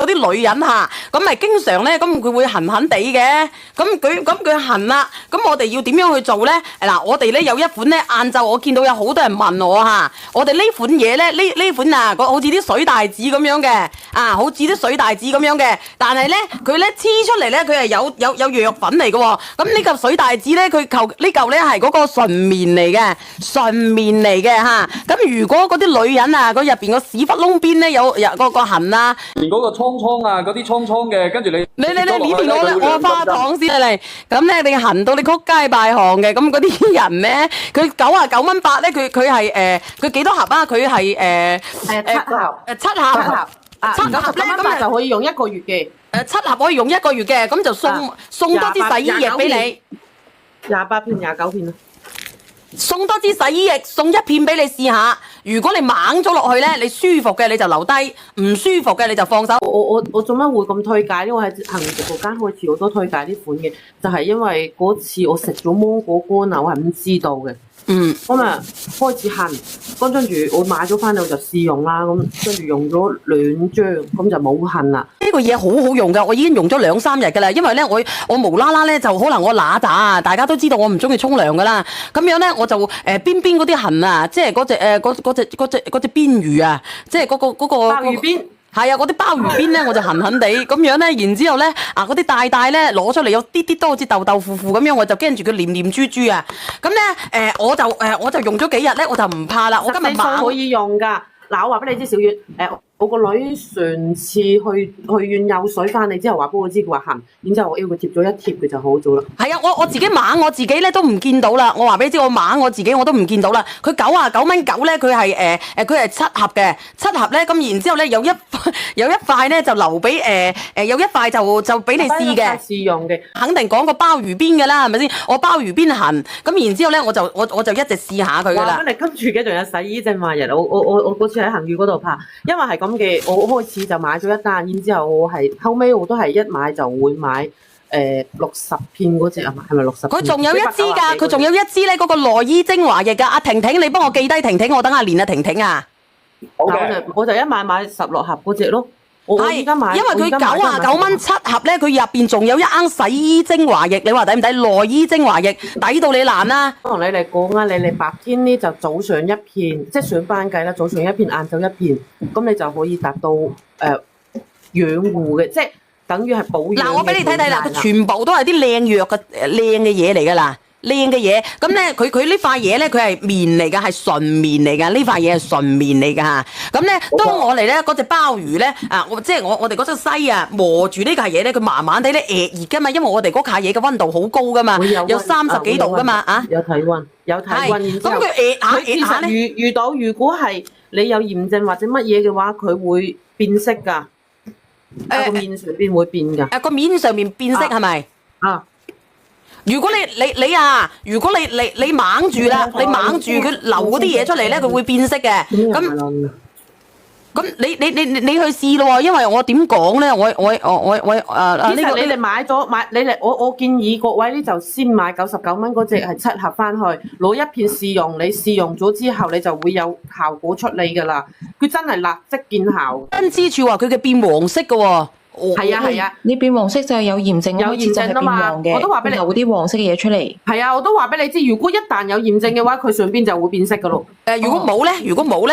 嗰啲女人嚇，咁咪經常咧，咁佢會痕痕地嘅，咁佢痕啦，咁我哋要點樣去做咧？嗱，我哋咧有一款咧，晏晝我見到有好多人問我嚇，我哋呢款嘢咧，呢款啊，好似啲水大子咁樣嘅，啊，好似啲水大子咁樣嘅，但係咧佢咧黐出嚟咧，佢係有藥粉嚟嘅喎，咁呢嚿水大子咧，佢呢嚿咧係嗰個純棉嚟嘅，純棉嚟嘅嚇，咁如果嗰啲女人啊，佢入邊個屎忽窿邊咧有個痕啊，連嗰個瘡啊，嗰啲瘡嘅，跟住你呢邊我花糖先嚟，咁咧你痕到你曲街敗行嘅，咁嗰啲人咧，佢99蚊8咧，佢係佢幾多盒啊？佢係7盒7盒。7盒咧咁就可以用1個月嘅。7盒可以用1個月嘅，咁就送多支洗衣液俾你。28片、29片啊！送多支洗衣液，送1片俾你試下。如果你猛咗落去咧，你舒服嘅你就留低，唔舒服嘅你就放手。我做乜會咁推介？因為喺行直播間開始我都推介呢款嘅，就係因為嗰次我食咗芒果乾啊，我係唔知道嘅。咁啊開始痕，跟住我買咗翻嚟我就試用啦，咁跟住用咗2張，咁就冇痕啦。呢個嘢好好用噶，我已經用咗2、3日噶啦。因為咧我無啦啦咧就可能我乸渣啊，大家都知道我唔中意沖涼噶啦。咁樣咧我就邊嗰啲痕啊，即係嗰隻邊魚啊，即係嗰個鮑魚邊。係啊，嗰啲鮑魚邊咧我就痕痕地咁樣咧，然之後咧嗰啲大咧攞出嚟有啲都好似豆腐咁樣，我就驚住佢黏豬豬啊。咁咧我就用咗幾日咧，我就唔怕啦。我今日晚可以用㗎。嗱，我話俾你知，小月我個女上次去院游水翻嚟之後話俾我知佢話痕，然之後我要佢貼咗一貼佢就好咗啦。係啊，我自己猛我自己咧都唔見到啦。我話俾你知，我猛我自己我都唔見到啦。佢99蚊9咧，佢係7盒嘅，7盒咧咁，然之後咧有一塊咧就留俾有一塊就俾你試嘅，試用嘅，肯定講個鮑魚邊嘅啦，係咪先？我鮑魚邊痕，咁然之後咧我就一直試下佢噶啦。你跟住嘅仲有洗衣精華液，我嗰次喺恒宇嗰度拍，因為係咁嘅，我開始就買咗一單，然之後我係後尾我都係一買就會買60片嗰隻啊，係咪60片？佢仲有一支㗎，佢仲有一支咧嗰個內衣精華液㗎。阿婷婷，你幫我記低婷婷，我等下練啊婷婷啊。我就一買16盒嗰隻咯。我而家買，因為佢99蚊7盒咧，佢入邊仲有一盎洗衣精華液，你話抵唔抵？內衣精華液抵到你爛啦！同你嚟講啊，你白天呢就早上1片，即係上班計啦，早上1片，晏晝1片，咁你就可以達到養護嘅，即係等於係保養。嗱，我俾你睇睇啦，佢全部都係啲靚藥嘅靚嘅嘢嚟㗎啦。靚嘅嘢，咁咧佢呢塊嘢咧，佢係棉嚟㗎，係純棉嚟㗎。呢塊嘢係純棉嚟㗎嚇。咁咧，當我嚟咧嗰隻鮑魚咧，即係我哋嗰隻西啊，磨住呢嚿嘢咧，佢慢慢地咧熱㗎嘛，因為我哋嗰嚿嘢嘅溫度好高㗎嘛，有30幾度㗎嘛啊。有體溫，有體溫。然之後咁佢熱下咧，遇到如果係你有炎症或者乜嘢嘅話，佢會變色㗎。個面上邊會變㗎。個面上面變色係咪？啊！如果如果你猛住啦，你猛住佢流嗰啲嘢出嚟咧，佢會變色嘅。咁你去試咯喎，因為我點講咧？其實你哋買你哋我建議各位呢就先買99蚊嗰隻係7盒翻去，攞1片試用。你試用咗之後，你就會有效果出嚟㗎啦。佢真係立即見效。跟之處話佢嘅變黃色㗎喎。係啊，你變黃色就係有炎症，有炎症啊嘛。我都話俾你流啲黃色嘅嘢出嚟。係啊，我都話俾你知，如果一旦有炎症嘅話，佢上邊就會變色噶咯。如果冇咧，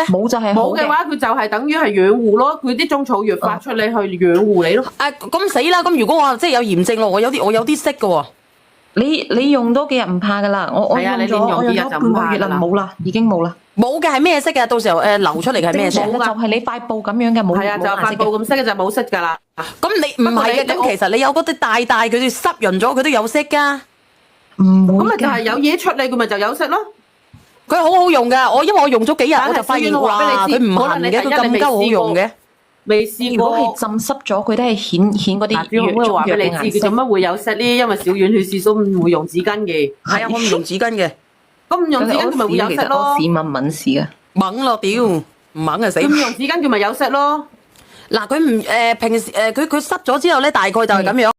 冇就係冇嘅話，佢就係等於係養護咯。佢啲中草藥發出嚟去養護你咯。咁死啦！咁如果我即係有炎症咯，我有啲色噶喎。你用多幾日唔怕噶啦。我用咗半個月啦，冇啦，已經冇啦。冇嘅係咩色嘅？到時候流出嚟嘅係咩色？就係你塊布咁樣嘅，冇。係啊，就塊布咁色嘅就冇色噶啦。咁你唔係嘅，咁其實你有嗰啲大佢哋濕潤咗，佢都有色噶。咁咪就係有嘢出嚟，佢咪就有色咯。佢好好用噶，因為我用咗幾日，我就發現哇，佢唔痕嘅，佢咁鳩好用嘅。未試過。如果係浸濕咗，佢都係顯嗰啲藥話俾你知，佢做乜會有色呢？因為小丸去廁所唔會用紙巾嘅。係啊，我唔用紙巾嘅。咁唔用紙巾佢咪會有色咯？屎問事嘅，猛咯屌，唔猛就死。咁用紙巾佢咪有色咯？嗱，佢唔平時佢濕咗之後咧，大概就係咁樣。